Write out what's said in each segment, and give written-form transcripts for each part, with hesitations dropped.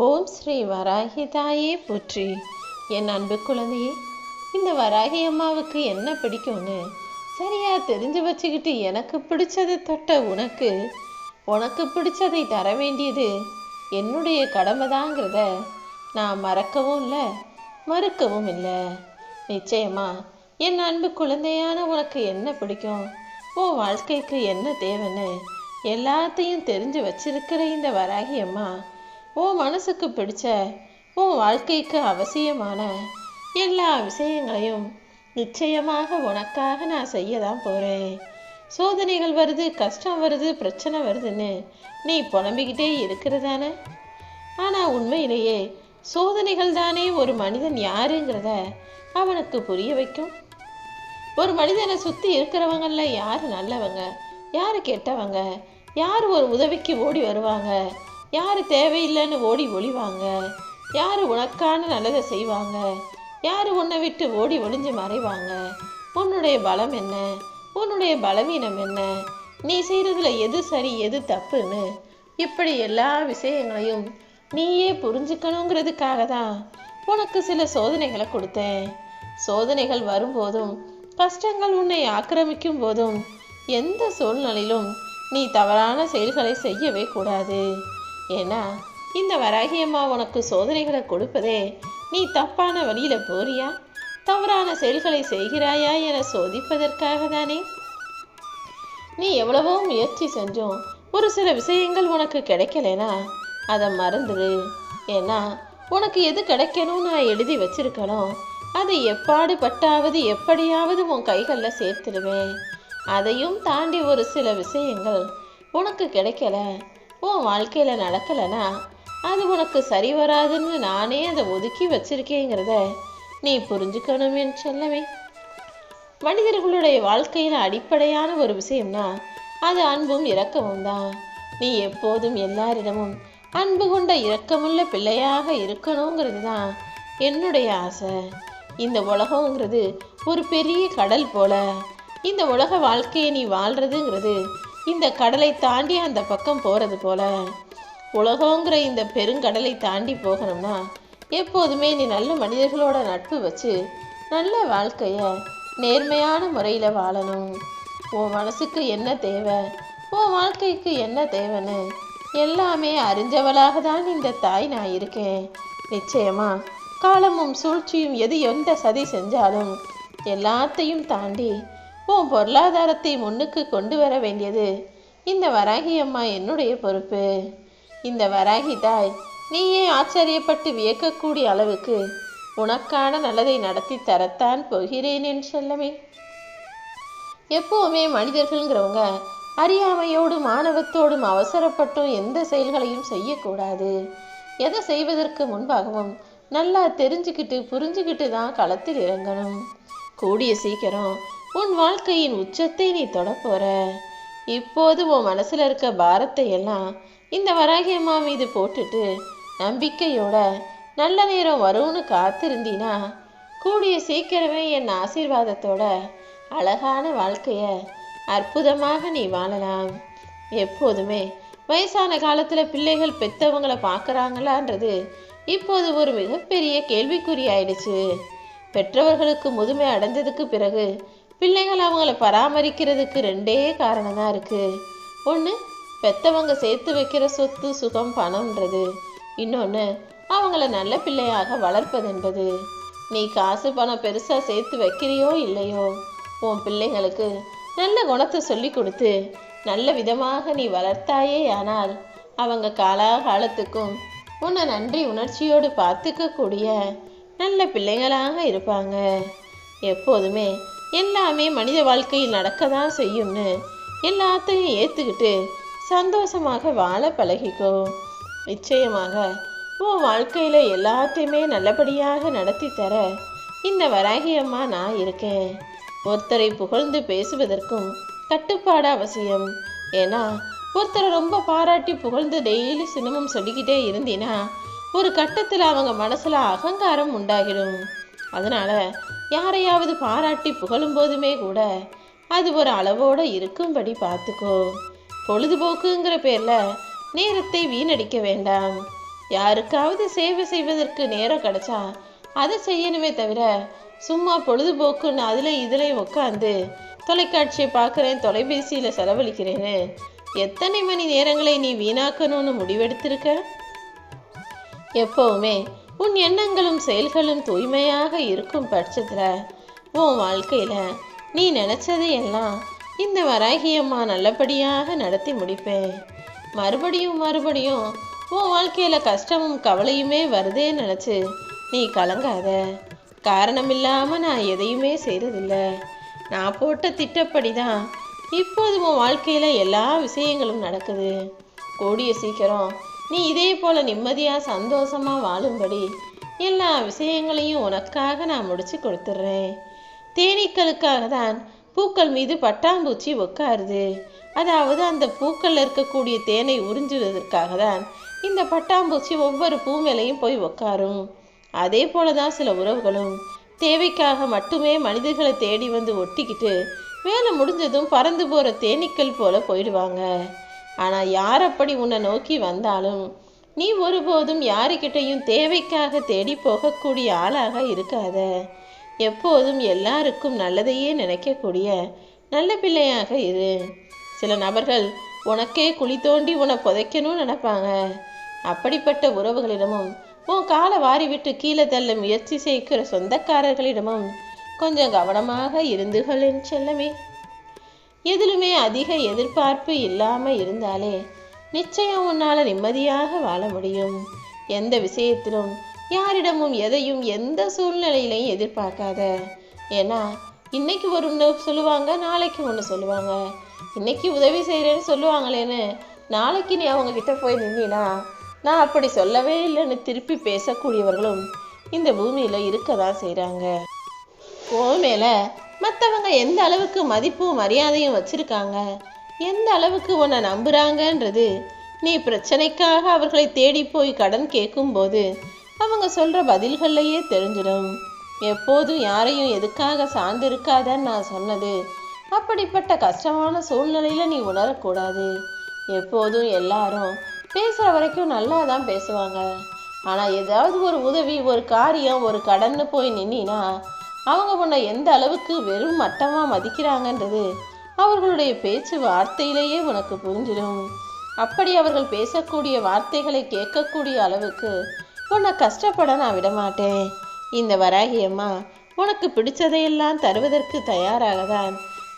ஓம் ஸ்ரீ வராகி தாயே போற்றி. என் அன்பு குழந்தையே, இந்த வராகி அம்மாவுக்கு என்ன பிடிக்கும்னு சரியா தெரிஞ்சு வச்சுக்கிட்டு எனக்கு பிடிச்சதை தொட்ட உனக்கு பிடிச்சதை தர வேண்டியது என்னுடைய கடமைதாங்கிறத நான் மறக்கவும் இல்லை, மறுக்கவும் இல்லை. நிச்சயமா என் அன்பு குழந்தையான உனக்கு என்ன பிடிக்கும், உன் வாழ்க்கைக்கு என்ன தேவைன்னு எல்லாத்தையும் தெரிஞ்சு வச்சிருக்கிற இந்த வராகி அம்மா உன் மனசுக்கு பிடிச்ச, உன் வாழ்க்கைக்கு அவசியமான எல்லா விஷயங்களையும் நிச்சயமாக உனக்காக நான் செய்ய தான் போகிறேன். சோதனைகள் வருது, கஷ்டம் வருது, பிரச்சனை வருதுன்னு நீ புலம்பிக்கிட்டே இருக்கிறதானே. ஆனால் உண்மையிலேயே சோதனைகள் தானே ஒரு மனிதன் யாருங்கிறத அவனுக்கு புரிய வைக்கும். ஒரு மனிதனை சுற்றி இருக்கிறவங்கள யார் நல்லவங்க, யார் கெட்டவங்க, யார் ஒரு உதவிக்கு ஓடி வருவாங்க, யார் தேவையில்லைன்னு ஓடி ஒளிவாங்க, யார் உனக்கான நல்லதை செய்வாங்க, யார் உன்னை விட்டு ஓடி ஒளிஞ்சு மறைவாங்க, உன்னுடைய பலம் என்ன, உன்னுடைய பலவீனம் என்ன, நீ செய்கிறதுல எது சரி எது தப்புன்னு இப்படி எல்லா விஷயங்களையும் நீயே புரிஞ்சுக்கணுங்கிறதுக்காக தான் உனக்கு சில சோதனைகளை கொடுத்தேன். சோதனைகள் வரும்போதும் கஷ்டங்கள் உன்னை ஆக்கிரமிக்கும் போதும் எந்த சூழ்நிலையிலும் நீ தவறான செயல்களை செய்யவே கூடாது. ஏன்னா இந்த வராகி அம்மா உனக்கு சோதனைகளை கொடுப்பதே நீ தப்பான வழியில போறியா, தவறான செயல்களை செய்கிறாயா என சோதிப்பதற்காக தானே. நீ எவ்வளவோ முயற்சி செஞ்சோம் ஒரு சில விஷயங்கள் உனக்கு கிடைக்கலனா அதை மறந்துடு. ஏன்னா உனக்கு எது கிடைக்கணும் நான் எழுதி வச்சிருக்கணும், அதை எப்பாடு பட்டாவது எப்படியாவது உன் கைகளில் சேர்த்துடுவேன். அதையும் தாண்டி ஒரு சில விஷயங்கள் உனக்கு கிடைக்கல, உன் வாழ்க்கையில் நடக்கலைன்னா அது உனக்கு சரி வராதுன்னு நானே அதை ஒதுக்கி வச்சிருக்கேங்கிறத நீ புரிஞ்சுக்கணும் என் செல்லமே. மனிதர்களுடைய வாழ்க்கையில் அடிப்படையான ஒரு விஷயம்னா அது அன்பும் இரக்கமும் தான். நீ எப்போதும் எல்லாரிடமும் அன்பு கொண்ட இரக்கமுள்ள பிள்ளையாக இருக்கணுங்கிறது தான் என்னுடைய ஆசை. இந்த உலகங்கிறது ஒரு பெரிய கடல் போல. இந்த உலக வாழ்க்கையை நீ வாழ்றதுங்கிறது இந்த கடலை தாண்டி அந்த பக்கம் போகிறது போல. உலகங்கிற இந்த பெருங்கடலை தாண்டி போகணும்னா எப்போதுமே நீ நல்ல மனிதர்களோட நட்பு வச்சு நல்ல வாழ்க்கையை நேர்மையான முறையில் வாழணும். உன் மனசுக்கு என்ன தேவை, உன் வாழ்க்கைக்கு என்ன தேவைன்னு எல்லாமே அறிஞ்சவளாக தான் இந்த தாய் நான் இருக்கேன். நிச்சயமா காலமும் சூழ்ச்சியும் எந்த சதி செஞ்சாலும் எல்லாத்தையும் தாண்டி உன் பொருளாதாரத்தை முன்னுக்கு கொண்டு வர வேண்டியது இந்த வராகி அம்மா என்னுடைய பொறுப்பு. இந்த வராகி தாய் நீயே ஆச்சரியப்பட்டு வியக்கக்கூடிய அளவுக்கு உனக்கான நல்லதை நடத்தி தரத்தான் போகிறேன் என் செல்லமே. எப்போவுமே மனிதர்கள்ங்கிறவங்க அறியாமையோடும் மாணவத்தோடும் அவசரப்பட்டும் எந்த செயல்களையும் செய்யக்கூடாது. எதை செய்வதற்கு முன்பாகவும் நல்லா தெரிஞ்சுக்கிட்டு புரிஞ்சுக்கிட்டு தான் களத்தில் இறங்கணும். கூடிய சீக்கிரம் உன் வாழ்க்கையின் உச்சத்தை நீ தொடப்போற. இப்போது உன் மனசுல இருக்க பாரத்தை எல்லாம் இந்த வராகி அம்மா மீது போட்டுட்டு நம்பிக்கையோட நல்ல நேரம் வரும்னு காத்திருந்தீனா கூடிய சீக்கிரமே என் ஆசீர்வாதத்தோட அழகான வாழ்க்கைய அற்புதமாக நீ வாழலாம். எப்போதுமே வயசான காலத்துல பிள்ளைகள் பெத்தவங்களை பார்க்கறாங்களான்றது இப்போது ஒரு மிகப்பெரிய கேள்விக்குறி ஆயிடுச்சு. பெற்றவர்களுக்கு முதுமை அடைஞ்சதுக்கு பிறகு பிள்ளைகள் அவங்கள பராமரிக்கிறதுக்கு ரெண்டே காரணம் தான் இருக்கு. ஒன்று பெத்தவங்க சேர்த்து வைக்கிற சொத்து சுகம் பணம்ன்றது, இன்னொன்று அவங்கள நல்ல பிள்ளையாக வளர்ப்பது என்பது. நீ காசு பணம் பெருசாக சேர்த்து வைக்கிறியோ இல்லையோ, உன் பிள்ளைங்களுக்கு நல்ல குணத்தை சொல்லி கொடுத்து நல்ல விதமாக நீ வளர்த்தாயே ஆனால் அவங்க காலாகாலத்துக்கும் உன்னை நன்றி உணர்ச்சியோடு பார்த்துக்கக்கூடிய நல்ல பிள்ளைங்களாக இருப்பாங்க. எப்போதுமே எல்லாமே மனித வாழ்க்கையில் நடக்க தான் செய்யும்னு எல்லாத்தையும் ஏற்றுக்கிட்டு சந்தோஷமாக வாழ பழகிக்கோ. நிச்சயமாக உன் வாழ்க்கையில் எல்லாத்தையுமே நல்லபடியாக நடத்தி தர இந்த வராகி அம்மா நான் இருக்கேன். ஒருத்தரை புகழ்ந்து பேசுவதற்கும் கட்டுப்பாடு அவசியம். ஏன்னா ஒருத்தரை ரொம்ப பாராட்டி புகழ்ந்து டெய்லி சினமும் சொல்லிக்கிட்டே இருந்தீன்னா ஒரு கட்டத்தில் அவங்க மனசில் அகங்காரம் உண்டாகிடும். அதனால யாரையாவது பாராட்டி புகழும் போதுமே கூட அது ஒரு அளவோடு இருக்கும்படி பார்த்துக்கோ. பொழுதுபோக்குங்கிற பேரில் நேரத்தை வீணடிக்க வேண்டாம். யாருக்காவது சேவை செய்வதற்கு நேரம் கிடைச்சா அதை செய்யணுமே தவிர சும்மா பொழுதுபோக்குன்னு அதில் இதில் உட்காந்து தொலைக்காட்சியை பார்க்குறேன், தொலைபேசியில் செலவழிக்கிறேன்னு எத்தனை மணி நேரங்களை நீ வீணாக்கணும்னு முடிவெடுத்திருக்க? எப்பவுமே உன் எண்ணங்களும் செயல்களும் தூய்மையாக இருக்கும் பட்சத்தில் உன் வாழ்க்கையில் நீ நினச்சதையெல்லாம் இந்த வராகியம்மா நல்லபடியாக நடத்தி முடிப்பேன். மறுபடியும் மறுபடியும் உன் வாழ்க்கையில் கஷ்டமும் கவலையுமே வருதே நினச்சி நீ கலங்காத. காரணமில்லாமல் நான் எதையுமே செய்கிறதில்ல. நான் போட்ட திட்டப்படி தான் இப்போது உன் வாழ்க்கையில் எல்லா விஷயங்களும் நடக்குது. கூடிய சீக்கிரம் நீ இதே போல் நிம்மதியாக சந்தோஷமாக வாழும்படி எல்லா விஷயங்களையும் உனக்காக நான் முடிச்சு கொடுத்துட்றேன். தேனீக்களுக்காக தான் பூக்கள் மீது பட்டாம்பூச்சி உட்காருது. அதாவது அந்த பூக்களில் இருக்கக்கூடிய தேனை உறிஞ்சுவதற்காக தான் இந்த பட்டாம்பூச்சி ஒவ்வொரு பூ மேலையும் போய் உட்காரும். அதே போல தான் சில உறவுகளும் தேவைக்காக மட்டுமே மனிதர்களை தேடி வந்து ஒட்டிக்கிட்டு வேலை முடிஞ்சதும் பறந்து போகிற தேனீக்கள் போல போயிடுவாங்க. ஆனால் யார் அப்படி உன்னை நோக்கி வந்தாலும் நீ ஒருபோதும் யாருக்கிட்டையும் தேவைக்காக தேடி போகக்கூடிய ஆளாக இருக்காத. எப்போதும் எல்லாருக்கும் நல்லதையே நினைக்கக்கூடிய நல்ல பிள்ளையாக இரு. சில நபர்கள் உனக்கே குழி தோண்டி உன்னை புதைக்கணும்னு நினைப்பாங்க. அப்படிப்பட்ட உறவுகளிடமும் உன் காலை வாரி விட்டு கீழே தள்ள முயற்சி செய்கிற சொந்தக்காரர்களிடமும் கொஞ்சம் கவனமாக இருந்துகள் என் செல்லமே. எதிலுமே அதிக எதிர்பார்ப்பு இல்லாமல் இருந்தாலே நிச்சயம் உன்னால் நிம்மதியாக வாழ முடியும். எந்த விஷயத்திலும் யாரிடமும் எதையும் எந்த சூழ்நிலையிலையும் எதிர்பார்க்காத. ஏன்னா இன்னைக்கு ஒன்று சொல்லுவாங்க, நாளைக்கு ஒன்று சொல்லுவாங்க. இன்னைக்கு உதவி செய்கிறேன்னு சொல்லுவாங்களேன்னு நாளைக்கு நீ அவங்க கிட்ட போய் நின்னா நான் அப்படி சொல்லவே இல்லைன்னு திருப்பி பேசக்கூடியவர்களும் இந்த பூமியில் இருக்க தான் செய்கிறாங்க. உன் மேலே மற்றவங்க எந்த அளவுக்கு மதிப்பும் மரியாதையும் வச்சுருக்காங்க, எந்த அளவுக்கு உன்னை நம்புகிறாங்கன்றது நீ பிரச்சனைக்காக அவர்களை தேடி போய் கடன் கேட்கும்போது அவங்க சொல்கிற பதில்கள்லையே தெரிஞ்சிடும். எப்போதும் யாரையும் எதுக்காக சார்ந்து இருக்காதன்னு நான் சொன்னது. அப்படிப்பட்ட கஷ்டமான சூழ்நிலையில் நீ உணரக்கூடாது. எப்போதும் எல்லாரும் பேசுகிற வரைக்கும் நல்லா தான் பேசுவாங்க. ஆனால் ஏதாவது ஒரு உதவி, ஒரு காரியம், ஒரு கடன்னு போய் நின்னா அவங்க உன்னை எந்த அளவுக்கு வெறும் மட்டமாக மதிக்கிறாங்கன்றது அவர்களுடைய பேச்சு வார்த்தையிலேயே உனக்கு புரிஞ்சிடும். அப்படி அவர்கள் பேசக்கூடிய வார்த்தைகளை கேட்கக்கூடிய அளவுக்கு உன்னை கஷ்டப்பட நான் விடமாட்டேன். இந்த வராகியம்மா உனக்கு பிடிச்சதையெல்லாம் தருவதற்கு தயாராக தான்,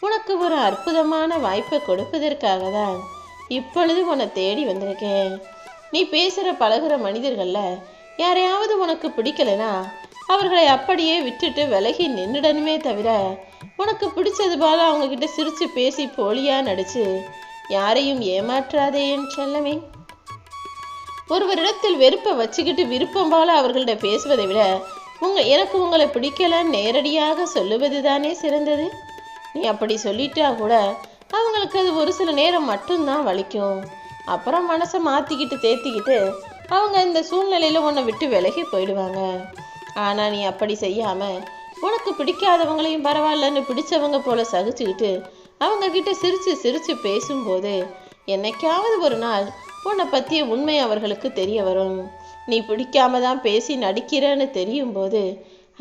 உனக்கு ஒரு அற்புதமான வாய்ப்பை கொடுப்பதற்காக தான் இப்பொழுது உன்னை தேடி வந்திருக்கேன். நீ பேசுகிற பழகிற மனிதர்களில் யாரையாவது உனக்கு பிடிக்கலைன்னா அவர்களை அப்படியே விட்டுட்டு விலகி நின்றுடனுமே தவிர உனக்கு பிடிச்சது போல அவங்கக்கிட்ட சிரித்து பேசி போலியாக நடித்து யாரையும் ஏமாற்றாதே என் செல்லமே. ஒருவரிடத்தில் வெறுப்பை வச்சுக்கிட்டு விருப்பம் போல அவர்கள்ட்ட பேசுவதை விட எனக்கு உங்களை பிடிக்கலன்னு நேரடியாக சொல்லுவது தானே சிறந்தது. நீ அப்படி சொல்லிட்டா கூட அவங்களுக்கு அது ஒரு சில நேரம் மட்டும்தான் வலிக்கும். அப்புறம் மனசை மாற்றிக்கிட்டு தேத்திக்கிட்டு அவங்க இந்த சூழ்நிலையில் உன்னை விட்டு விலகி போயிடுவாங்க. ஆனால் நீ அப்படி செய்யாமல் உனக்கு பிடிக்காதவங்களையும் பரவாயில்லன்னு பிடிச்சவங்க போல சகிச்சுக்கிட்டு அவங்கக்கிட்ட சிரித்து சிரித்து பேசும்போது என்னைக்காவது ஒரு நாள் உன்னை பற்றிய உண்மை அவர்களுக்கு தெரிய வரும். நீ பிடிக்காம தான் பேசி நடிக்கிறன்னு தெரியும் போது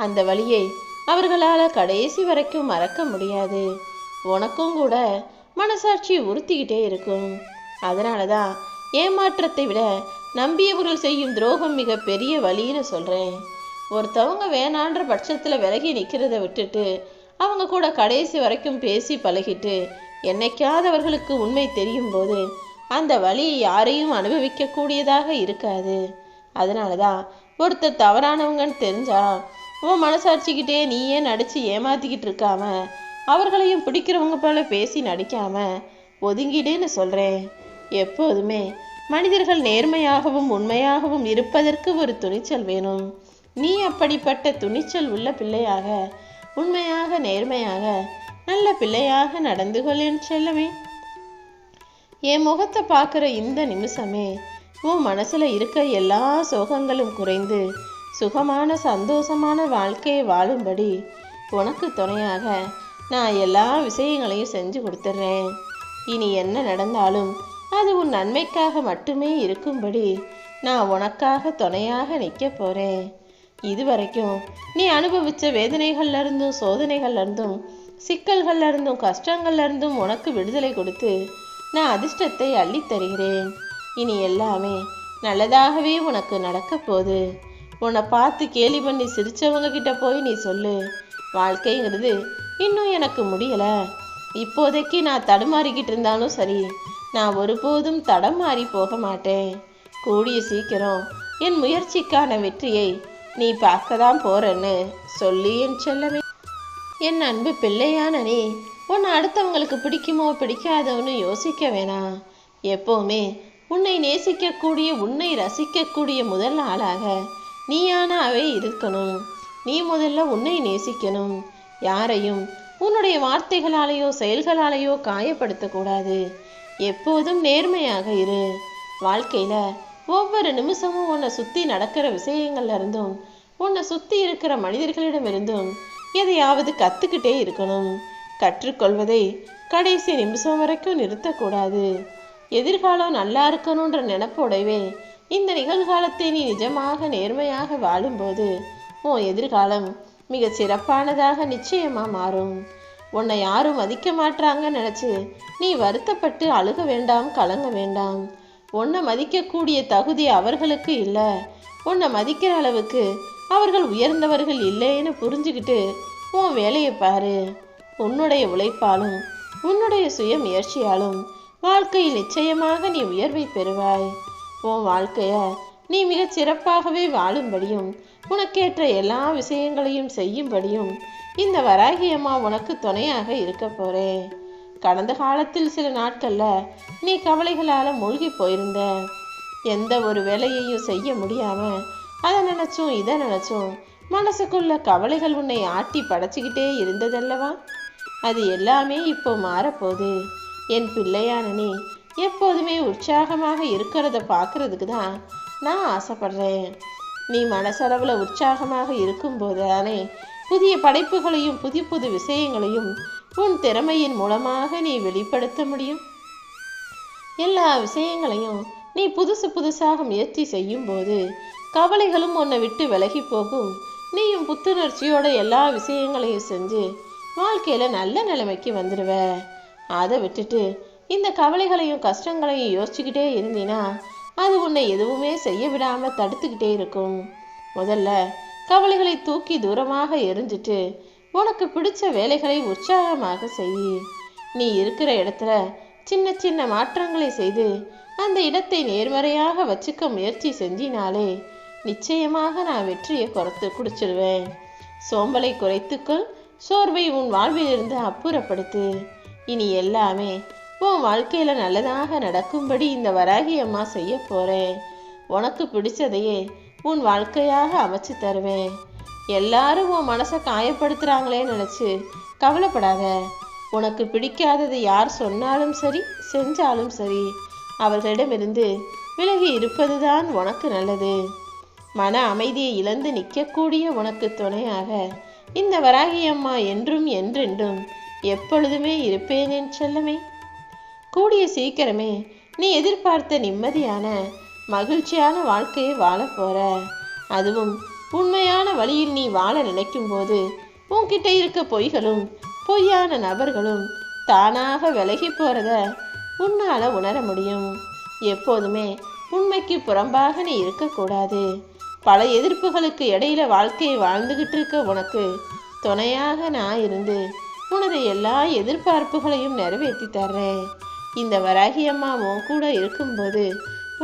அந்த வழியை அவர்களால் கடைசி வரைக்கும் மறக்க முடியாது. உனக்கும் கூட மனசாட்சி உறுத்திக்கிட்டே இருக்கும். அதனால தான் ஏமாற்றத்தை விட நம்பியவர்கள் செய்யும் துரோகம் மிக பெரிய வழின்னு சொல்கிறேன். ஒருத்தவங்க வேணான்ற பட்சத்தில் விலகி நிற்கிறத விட்டுட்டு அவங்க கூட கடைசி வரைக்கும் பேசி பழகிட்டு என்னைக்காவது அவர்களுக்கு உண்மை தெரியும் போது அந்த வழி யாரையும் அனுபவிக்கக்கூடியதாக இருக்காது. அதனால தான் ஒருத்தர் தவறானவங்கன்னு தெரிஞ்சா உன் மனசாட்சிக்கிட்டே நீயே நடித்து ஏமாத்திக்கிட்டு இருக்காம அவர்களையும் பிடிக்கிறவங்க போல பேசி நடிக்காம ஒதுங்கிடுன்னு சொல்கிறேன். எப்போதுமே மனிதர்கள் நேர்மையாகவும் உண்மையாகவும் இருப்பதற்கு ஒரு துணிச்சல் வேணும். நீ அப்படிப்பட்ட துணிச்சல் உள்ள பிள்ளையாக, உண்மையாக, நேர்மையாக, நல்ல பிள்ளையாக நடந்து கொள்ளேன்னு செல்லமே. என் முகத்தை பார்க்குற இந்த நிமிஷமே உன் மனசில் இருக்க எல்லா சோகங்களும் குறைந்து சுகமான சந்தோஷமான வாழ்க்கையை வாழும்படி உனக்கு துணையாக நான் எல்லா விஷயங்களையும் செஞ்சு கொடுத்துட்றேன். இனி என்ன நடந்தாலும் அது உன் நன்மைக்காக மட்டுமே இருக்கும்படி நான் உனக்காக துணையாக நிற்க போறேன். இதுவரைக்கும் நீ அனுபவிச்ச வேதனைகள்ல இருந்தும் சோதனைகள்ல இருந்தும் சிக்கல்கள்ல இருந்தும் கஷ்டங்கள்ல இருந்தும் உனக்கு விடுதலை கொடுத்து நான் அதிர்ஷ்டத்தை அள்ளித் தருகிறேன். இனி எல்லாமே நல்லதாகவே உனக்கு நடக்க போகுது. உன்னை பார்த்து கேலி பண்ணி சிரிச்சவங்க கிட்ட போய் நீ சொல்லு, வாழ்க்கைங்கிறது இன்னும் எனக்கு முடியல, இப்போதைக்கு நான் தடுமாறிக்கிட்டு இருந்தாலும் சரி, நான் ஒருபோதும் தடம் மாறி போக மாட்டேன். கூடிய சீக்கிரம் என் முயற்சிக்கான வெற்றியை நீ பார்க்கதான் போறன்னு சொல்லி என் செல்லமே. என் அன்பு பிள்ளையான நீ உன்னை அடுத்தவங்களுக்கு பிடிக்குமோ பிடிக்காதோன்னு யோசிக்க வேணாம். எப்போவுமே உன்னை நேசிக்கக்கூடிய உன்னை ரசிக்கக்கூடிய முதல் ஆளாக நீயானாவே இருக்கணும். நீ முதல்ல உன்னை நேசிக்கணும். யாரையும் உன்னுடைய வார்த்தைகளாலேயோ செயல்களாலேயோ காயப்படுத்தக்கூடாது. எப்போதும் நேர்மையாக இரு. வாழ்க்கையில ஒவ்வொரு நிமிஷமும் உன்னை சுத்தி நடக்கிற விஷயங்கள்ல இருந்தும் உன்னை சுத்தி இருக்கிற மனிதர்களிடமிருந்தும் எதையாவது கத்துக்கிட்டே இருக்கணும். கற்றுக்கொள்வதை கடைசி நிமிஷம் வரைக்கும் நிறுத்தக்கூடாது. எதிர்காலம் நல்லா இருக்கணுன்ற நினைப்போடவே இந்த நிகழ்காலத்தை நீ நிஜமாக நேர்மையாக வாழும்போது உன் எதிர்காலம் மிக சிறப்பானதாக நிச்சயமா மாறும். உன்னை யாரும் மதிக்க மாட்டாங்கன்னு நினைச்சு நீ வருத்தப்பட்டு அழுக வேண்டாம், கலங்க வேண்டாம். உன்னை மதிக்கக்கூடிய தகுதி அவர்களுக்கு இல்லை. உன்னை மதிக்கிற அளவுக்கு அவர்கள் உயர்ந்தவர்கள் இல்லைன்னு புரிஞ்சுக்கிட்டு உன் வேலையை பாரு. உன்னுடைய உழைப்பாலும் உன்னுடைய சுய முயற்சியாலும் வாழ்க்கையில் நிச்சயமாக நீ உயர்வை பெறுவாய். உன் வாழ்க்கைய நீ மிக சிறப்பாகவே வாழும்படியும் உனக்கேற்ற எல்லா விஷயங்களையும் செய்யும்படியும் இந்த வராகி அம்மா உனக்கு துணையாக இருக்க போறேன். கடந்த காலத்தில் சில நாட்கள்ல நீ கவலைகளால மூழ்கி போயிருந்த. எந்த ஒரு வேலையையும் செய்ய முடியாம அதை நினைச்சும் இதை நினைச்சும் மனசுக்குள்ள கவலைகள் உன்னை ஆட்டி படைச்சுக்கிட்டே இருந்ததல்லவா? அது எல்லாமே இப்போ மாறப்போகுது. என் பிள்ளையான நீ எப்போதுமே உற்சாகமாக இருக்கிறத பார்க்கறதுக்கு தான் நான் ஆசைப்படுறேன். நீ மனசளவுல உற்சாகமாக இருக்கும்போது தானே புதிய படைப்புகளையும் புதிய புது விஷயங்களையும் உன் திறமையின் மூலமாக நீ வெளிப்படுத்த முடியும். எல்லா விஷயங்களையும் நீ புதுசாக முயற்சி செய்யும் போது கவலைகளும் உன்னை விட்டு விலகி போகும். நீயும் புத்துணர்ச்சியோட எல்லா விஷயங்களையும் செஞ்சு வாழ்க்கையில நல்ல நிலைமைக்கு வந்துடுவ. அதை விட்டுட்டு இந்த கவலைகளையும் கஷ்டங்களையும் யோசிச்சுக்கிட்டே இருந்தீனா அது உன்னை எதுவுமே செய்ய விடாம தடுத்துக்கிட்டே இருக்கும். முதல்ல கவலைகளை தூக்கி தூரமாக எரிஞ்சிட்டு உனக்கு பிடிச்ச வேலைகளை உற்சாகமாக செய். நீ இருக்கிற இடத்துல சின்ன சின்ன மாற்றங்களை செய்து அந்த இடத்தை நேர்மறையாக வச்சுக்க முயற்சி செஞ்சினாலே நிச்சயமாக நான் வெற்றியை குடிச்சிடுவேன். சோம்பலை குறைத்துக்கொள், சோர்வை உன் வாழ்விலிருந்து அப்புறப்படுத்து. இனி எல்லாமே உன் வாழ்க்கையில நல்லதாக நடக்கும்படி இந்த வராகி அம்மா செய்ய போறேன். உனக்கு பிடிச்சதையே உன் வாழ்க்கையாக அமைச்சு தருவேன். எல்லாரும் உன் மனசை காயப்படுத்துறாங்களேன்னு நினைச்சு கவலைப்படாத. உனக்கு பிடிக்காதது யார் சொன்னாலும் சரி, செஞ்சாலும் சரி, அவர்களிடமிருந்து விலகி இருப்பதுதான் உனக்கு நல்லது. மன அமைதியை இழந்து நிற்கக்கூடிய உனக்கு துணையாக இந்த வராகி அம்மா என்றும் என்றென்றும் எப்பொழுதுமே இருப்பேன் என் செல்லமே. கூடிய சீக்கிரமே நீ எதிர்பார்த்த நிம்மதியான மகிழ்ச்சியான வாழ்க்கையை வாழ போற. அதுவும் உண்மையான வழியில் நீ வாழ நினைக்கும் போது உன்கிட்ட இருக்க பொய்களும் பொய்யான நபர்களும் தானாக விலகி போறத உன்னால உணர முடியும். எப்போதுமே உண்மைக்கு புறம்பாக நீ இருக்கக்கூடாது. பல எதிர்ப்புகளுக்கு இடையில வாழ்க்கையை வாழ்ந்துகிட்டு இருக்க உனக்கு துணையாக நான் இருந்து உனது எல்லா எதிர்பார்ப்புகளையும் நிறைவேற்றி தர்றேன். இந்த வராகி அம்மா உன் கூட இருக்கும்போது,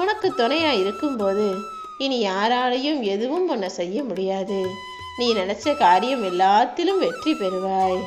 உனக்கு துணையா இருக்கும்போது இனி யாராலையும் எதுவும் உன்னை செய்ய முடியாது. நீ நினைச்ச காரியம் எல்லாத்திலும் வெற்றி பெறுவாய்.